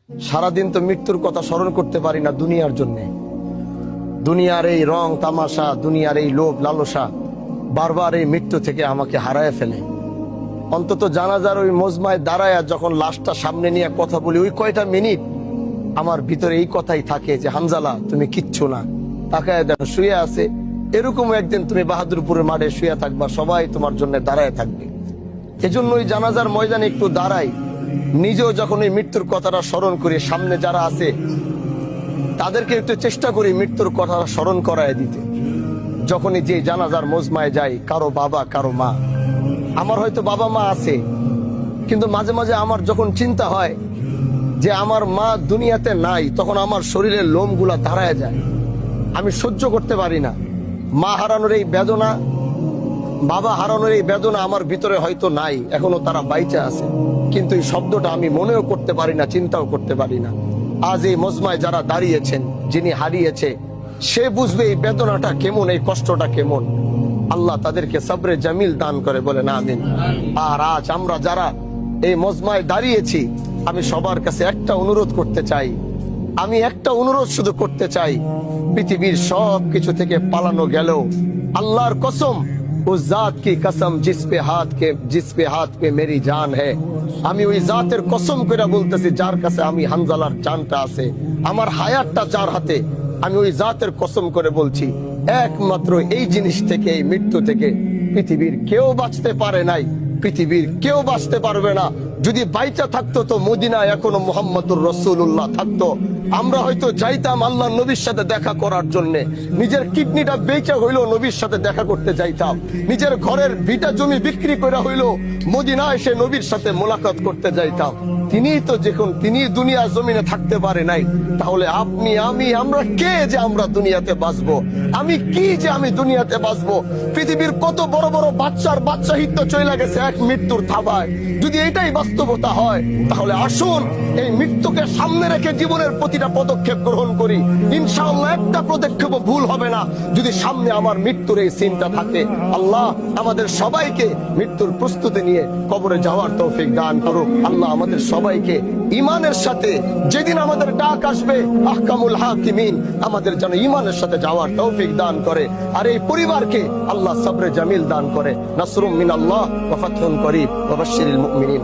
সারাদিন তো মৃত্যুর কথা স্মরণ করতে পারি না দুনিয়ার জন্য। দুনিয়ার এই রং তামাশা, দুনিয়ার এই লোভ লালসা বারবার এই মৃত্যু থেকে আমাকে হারায় ফেলে। অন্তত জানাজার ওই মজমায় দাঁড়ায় যখন লাশটা সামনে নিয়ে কথা বলি, ওই কয়টা মিনিট আমার ভিতরে এই কথাই থাকে যে হানজালা তুমি কিচ্ছু না, তাকায় দেখো শুয়ে আছে। এরকম একদিন তুমি বাহাদুরপুরের মাঠে শুয়ে থাকবা, সবাই তোমার জন্য দাঁড়ায় থাকবে। এজন্য ওই জানাজার ময়দানে একটু দাঁড়াই, নিজেও যখন ওই মৃত্যুর কথাটা স্মরণ করি, সামনে যারা আছে তাদেরকে একটু চেষ্টা করি মৃত্যুর কথাটা স্মরণ করায় দিতে। যখনই যে জানাজার মজমায় যাই, কারো বাবা কারো মা, আমার হয়তো বাবা মা আছে, কিন্তু মাঝে মাঝে আমার যখন চিন্তা হয় যে আমার মা দুনিয়াতে নাই, তখন আমার শরীরের লোমগুলা দাঁড়ায় যায়। আমি সহ্য করতে পারি না। মা হারানোর এই বেদনা, বাবা হারানোর এই বেদনা আমার ভিতরে হয়তো নাই, এখনো তারা বাইচা আছে, কিন্তু এই শব্দটা আমি মনেও করতে পারি না, চিন্তাও করতে পারি না। আজ এই মজমায় যারা দাঁড়িয়েছেন, যিনি হারিয়েছে সে বুঝবে এই বেদনাটা কেমন, এই কষ্টটা কেমন। আল্লাহ তাদেরকে সবরে জামিল দান করে, বলে না আমিন। আর আজ আমরা যারা এই মজমায় দাঁড়িয়েছি, আমি সবার কাছে একটা অনুরোধ করতে চাই, আমি একটা অনুরোধ শুধু করতে চাই। পৃথিবীর সব কিছু থেকে পালানো গেলেও আল্লাহর কসম, उस जात की कसम जिस पे हाथ पे मेरी जान है, আমি ওই জাতের কসম করে বলতেছি যার কাছে আমি হানজালার জানটা আছে, আমার হায়াতটা যার হাতে, আমি ওই জাতের কসম করে বলছি, একমাত্র এই জিনিস থেকে, এই মৃত্যু থেকে পৃথিবীর কেউ বাঁচতে পারে নাই, পৃথিবীর কেউ বাঁচতে পারবে না। যদি বাইচা থাকতো তো মদিনায় এখনো মুহাম্মদুর রাসূলুল্লাহ থাকতো, আমরা হয়তো যাইতাম আল্লাহ নবীর সাথে দেখা করার জন্য। নিজের কিডনিটা বেচা হইলো নবীর সাথে দেখা করতে যাইতাম, নিজের ঘরের ভিটা জমি বিক্রি করে হইলো মদিনায় এসে নবীর সাথে মোলাকাত করতে যাইতাম। তিনিই তো যখন তিনি দুনিয়া জমিনে থাকতে পারে নাই, তাহলে আপনি আমি আমরা কে যে আমরা দুনিয়াতে বাঁচবো? আমি কি যে আমি দুনিয়াতে বাঁচবো? পৃথিবীর কত বড় বড় বাচ্চা হিত চলে গেছে এক মৃত্যুর থাবায়। যদি এটাই বাস্তবতা হয়, তাহলে আসুন এই মৃত্যুকে সামনে রেখে জীবনের প্রতিটা পদক্ষেপ গ্রহণ করি। ইনশাআল্লাহ একটা পদক্ষেপ ভুল হবে না যদি সামনে আমার মৃত্যুর এই চিন্তা থাকে। আল্লাহ আমাদের সবাইকে মৃত্যুর প্রস্তুতি নিয়ে কবরে যাওয়ার তৌফিক দান করুক। আল্লাহ আমাদের সবাইকে ঈমানের সাথে, যেদিন আমাদের ডাক আসবে আহকামুল হাকিমিন, আমাদের যেন ঈমানের সাথে যাওয়ার তৌফিক দান করে। আর এই পরিবারকে আল্লাহ সবরে জামিল দান করে। নাসরুম মিনাল্লাহ ওয়া ফাতহুন করিব ওয়া বাশশিরিল মুমিনিন।